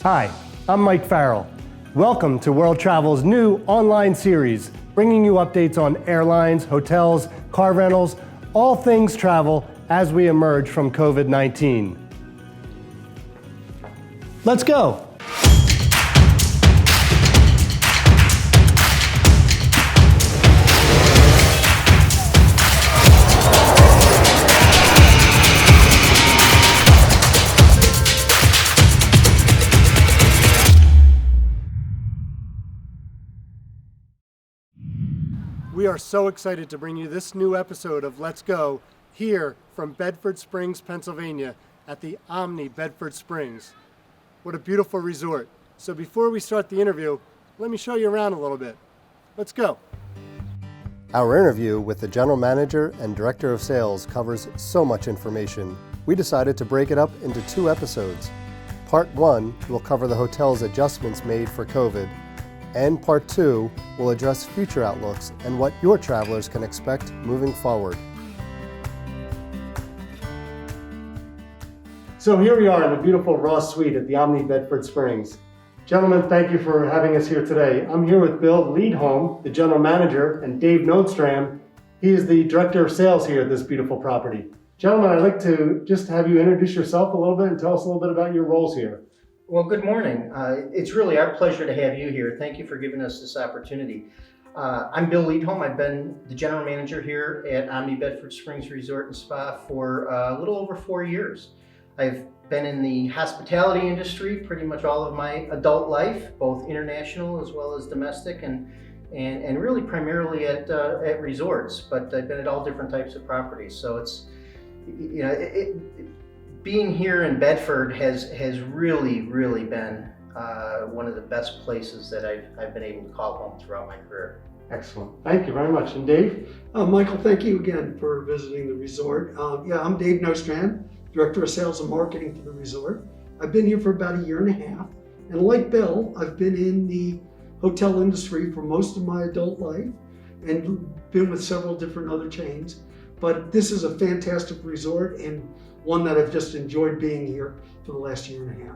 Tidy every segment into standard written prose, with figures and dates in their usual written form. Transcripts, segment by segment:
Hi, I'm Mike Farrell. Welcome to World Travel's new online series, bringing you updates on airlines, hotels, car rentals, all things travel as we emerge from COVID-19. Let's go. We are so excited to bring you this new episode of Let's Go here from Bedford Springs, Pennsylvania at the Omni Bedford Springs. What a beautiful resort. So before we start the interview, let me show you around a little bit. Let's go. Our interview with the General Manager and Director of Sales covers so much information. We decided to break it up into 2 episodes. Part 1 will cover the hotel's adjustments made for COVID, and Part 2 will address future outlooks and what your travelers can expect moving forward. So here we are in the beautiful Ross Suite at the Omni Bedford Springs. Gentlemen, thank you for having us here today. I'm here with Bill Liedholm, the General Manager, and Dave Nostrand. He is the Director of Sales here at this beautiful property. Gentlemen, I'd like to just have you introduce yourself a little bit and tell us a little bit about your roles here. Well, good morning. It's really our pleasure to have you here. Thank you for giving us this opportunity. I'm Bill Liedholm. I've been the General Manager here at Omni Bedford Springs Resort and Spa for a little over 4 years. I've been in the hospitality industry pretty much all of my adult life, both international as well as domestic, and really primarily at resorts. But I've been at all different types of properties. So it's, you know, being here in Bedford has really been one of the best places that I've been able to call home throughout my career. Excellent. Thank you very much. And Dave? Michael, thank you again for visiting the resort. I'm Dave Nostrand, Director of Sales and Marketing for the resort. I've been here for about 1.5 years. And like Bill, I've been in the hotel industry for most of my adult life and been with several different other chains. But this is a fantastic resort and one that I've just enjoyed being here for the last 1.5 years.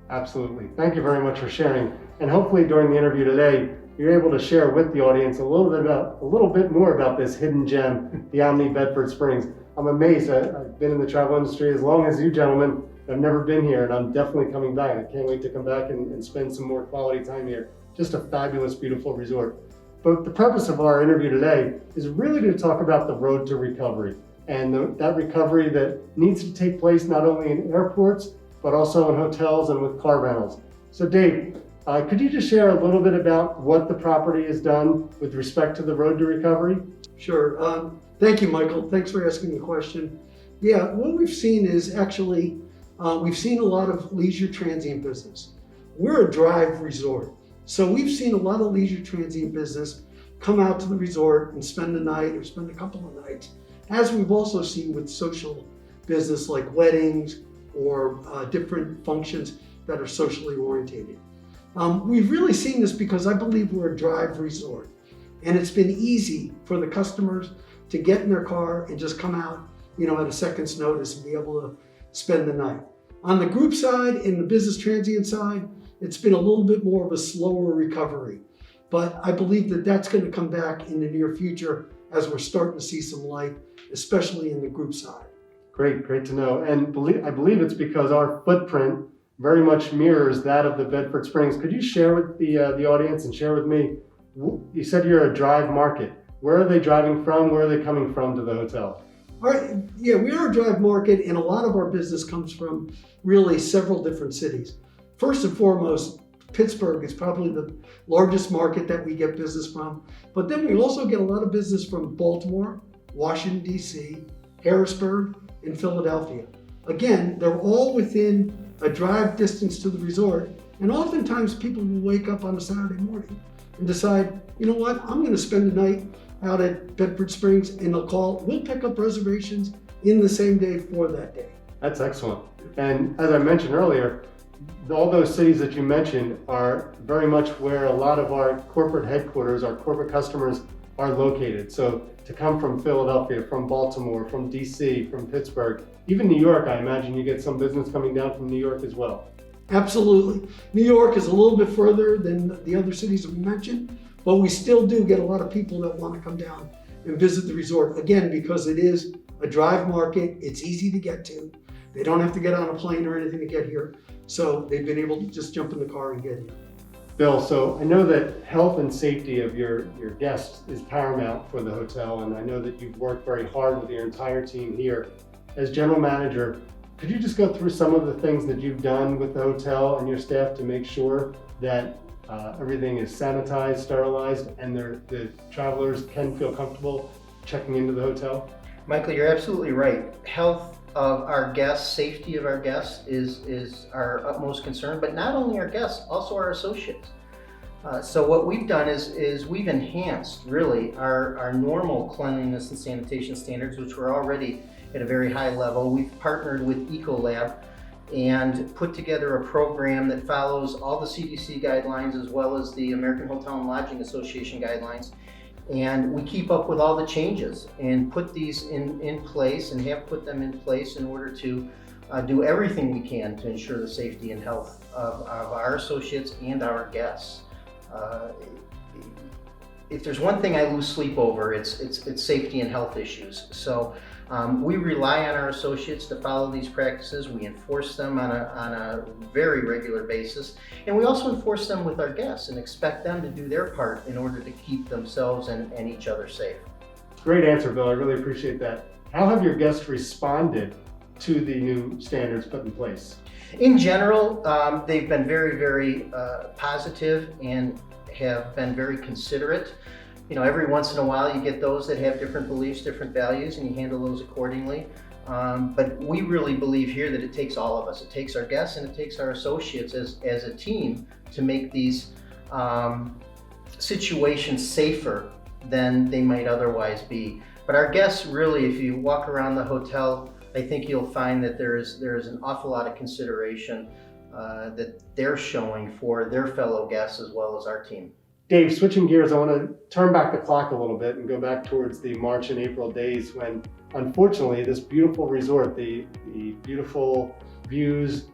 Absolutely. Thank you very much for sharing. And hopefully during the interview today, you're able to share with the audience a little bit more about this hidden gem, the Omni Bedford Springs. I'm amazed. I've been in the travel industry as long as you gentlemen. I've never been here, and I'm definitely coming back. I can't wait to come back and spend some more quality time here. Just a fabulous, beautiful resort. But the purpose of our interview today is really to talk about the road to recovery. And that recovery that needs to take place not only in airports, but also in hotels and with car rentals. So Dave, could you just share a little bit about what the property has done with respect to the road to recovery? Sure. Thank you, Michael. Thanks for asking the question. Yeah, what we've seen is actually, we've seen a lot of leisure transient business. We're a drive resort. So we've seen a lot of leisure transient business come out to the resort and spend the night or spend a couple of nights, as we've also seen with social business like weddings or different functions that are socially orientated. We've really seen this because I believe we're a drive resort, and it's been easy for the customers to get in their car and just come out, at a second's notice and be able to spend the night. On the group side and the business transient side, it's been a little bit more of a slower recovery, but I believe that that's going to come back in the near future as we're starting to see some light, especially in the group side. Great to know. And I believe it's because our footprint very much mirrors that of the Bedford Springs. Could you share with the audience and share with me, you said you're a drive market. Where are they driving from? Where are they coming from to the hotel? All right. Yeah, we are a drive market, and a lot of our business comes from really several different cities. First and foremost, Pittsburgh is probably the largest market that we get business from, but then we also get a lot of business from Baltimore, Washington, D.C., Harrisburg, and Philadelphia. Again, they're all within a drive distance to the resort, and oftentimes people will wake up on a Saturday morning and decide, you know what, I'm going to spend the night out at Bedford Springs, and we'll pick up reservations in the same day for that day. That's excellent. And as I mentioned earlier, all those cities that you mentioned are very much where a lot of our corporate headquarters, our corporate customers are located. So to come from Philadelphia, from Baltimore, from DC, from Pittsburgh, even New York, I imagine you get some business coming down from New York as well. Absolutely. New York is a little bit further than the other cities that we mentioned, but we still do get a lot of people that want to come down and visit the resort. Again, because it is a drive market, it's easy to get to. They don't have to get on a plane or anything to get here. So they've been able to just jump in the car and get here. Bill, so I know that health and safety of your guests is paramount for the hotel, and I know that you've worked very hard with your entire team here. As general manager, could you just go through some of the things that you've done with the hotel and your staff to make sure that everything is sanitized, sterilized, and the travelers can feel comfortable checking into the hotel? Michael, you're absolutely right. Health of our guests, safety of our guests is our utmost concern, but not only our guests, also our associates. So what we've done is we've enhanced really our normal cleanliness and sanitation standards, which were already at a very high level. We've partnered with Ecolab and put together a program that follows all the CDC guidelines as well as the American Hotel and Lodging Association guidelines. And we keep up with all the changes and put these in place and have put them in place in order to do everything we can to ensure the safety and health of our associates and our guests. If there's one thing I lose sleep over, it's safety and health issues. So we rely on our associates to follow these practices. We enforce them on a very regular basis. And we also enforce them with our guests and expect them to do their part in order to keep themselves and each other safe. Great answer, Bill. I really appreciate that. How have your guests responded to the new standards put in place? In general, they've been very, very positive and have been very considerate. You know, every once in a while you get those that have different beliefs, different values, and you handle those accordingly. But we really believe here that it takes all of us. It takes our guests and it takes our associates as a team to make these situations safer than they might otherwise be. But our guests really, if you walk around the hotel, I think you'll find that there is an awful lot of consideration that they're showing for their fellow guests as well as our team. Dave, switching gears, I want to turn back the clock a little bit and go back towards the March and April days when, unfortunately, this beautiful resort, the beautiful views,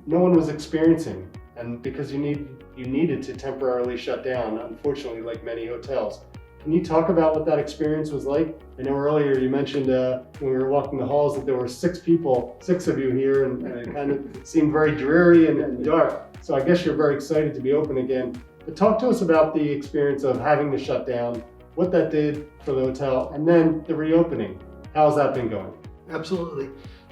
no one was experiencing. And because you needed to temporarily shut down, unfortunately, like many hotels. Can you talk about what that experience was like? I know earlier you mentioned when we were walking the halls that there were six of you here, and it kind of seemed very dreary and dark. So I guess you're very excited to be open again. But talk to us about the experience of having to shut down, what that did for the hotel, and then the reopening. How's that been going? Absolutely.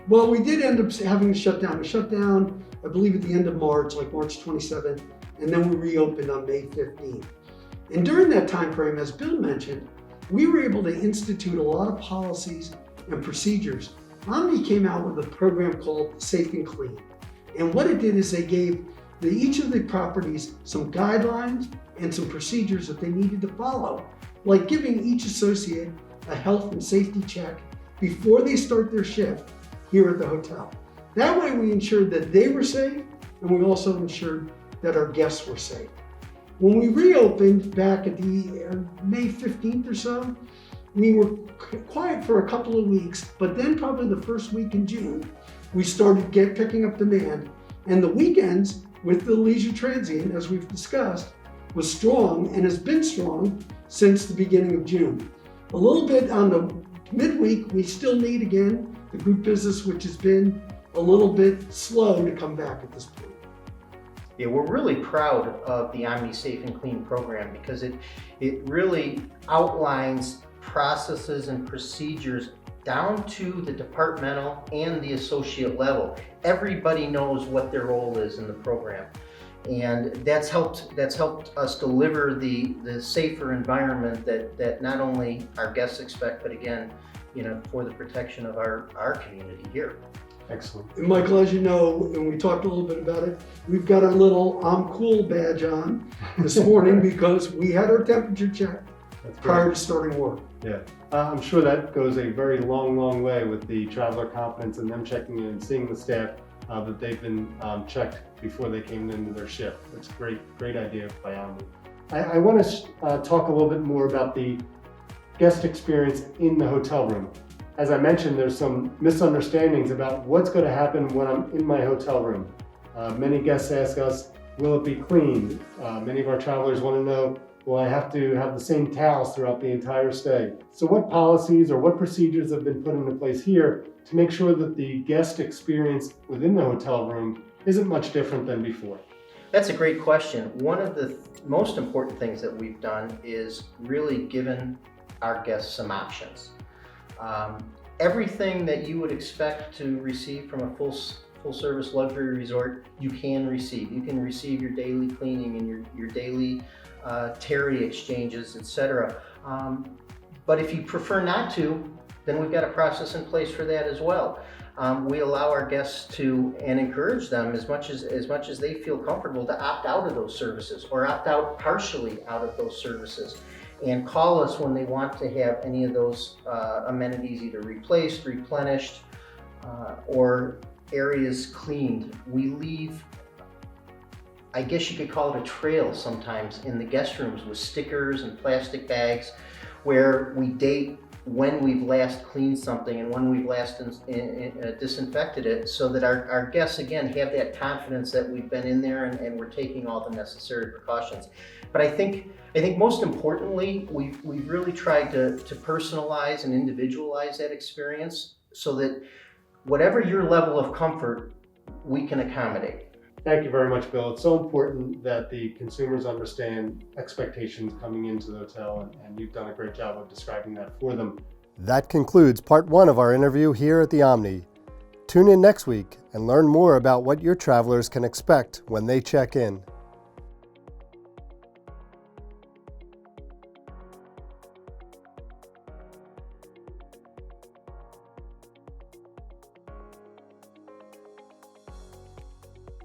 Well, we did end up having to shut down. We shut down, I believe, at the end of March, like March 27th, and then we reopened on May 15th. And during that time frame, as Bill mentioned, we were able to institute a lot of policies and procedures. Omni came out with a program called Safe and Clean. And what it did is they gave each of the properties some guidelines and some procedures that they needed to follow, like giving each associate a health and safety check before they start their shift here at the hotel. That way we ensured that they were safe, and we also ensured that our guests were safe. When we reopened back at the May 15th or so, we were quiet for a couple of weeks, but then probably the first week in June, we started picking up demand, and the weekends with the leisure transient, as we've discussed, was strong and has been strong since the beginning of June. A little bit on the midweek, we still need again the group business, which has been a little bit slow to come back at this point. Yeah, we're really proud of the Omni Safe and Clean program because it really outlines processes and procedures down to the departmental and the associate level. Everybody knows what their role is in the program. And that's helped us deliver the safer environment that not only our guests expect, but again, for the protection of our community here. Excellent. And Michael, as you know, and we talked a little bit about it, we've got our little I'm cool badge on this morning because we had our temperature checked prior to starting work. Yeah, I'm sure that goes a very long way with the traveler confidence and them checking in and seeing the staff that they've been checked before they came into their shift. That's a great idea by Omni. I want to talk a little bit more about the guest experience in the hotel room. As I mentioned, there's some misunderstandings about what's going to happen when I'm in my hotel room. Many guests ask us, will it be cleaned? Many of our travelers want to know, will I have to have the same towels throughout the entire stay? So what policies or what procedures have been put into place here to make sure that the guest experience within the hotel room isn't much different than before? That's a great question. One of the most important things that we've done is really given our guests some options. Everything that you would expect to receive from a full service luxury resort, you can receive. You can receive your daily cleaning and your daily terry exchanges, etc. But if you prefer not to, then we've got a process in place for that as well. We allow our guests to and encourage them as much as they feel comfortable to opt out of those services or opt out partially out of those services, and call us when they want to have any of those amenities either replaced, replenished, or areas cleaned. We leave, I guess you could call it a trail sometimes, in the guest rooms with stickers and plastic bags where we date when we've last cleaned something and when we've last disinfected it, so that our guests again have that confidence that we've been in there and we're taking all the necessary precautions. But I think most importantly, we've really tried to personalize and individualize that experience so that whatever your level of comfort, we can accommodate. Thank you very much, Bill. It's so important that the consumers understand expectations coming into the hotel, and you've done a great job of describing that for them. That concludes part 1 of our interview here at the Omni. Tune in next week and learn more about what your travelers can expect when they check in.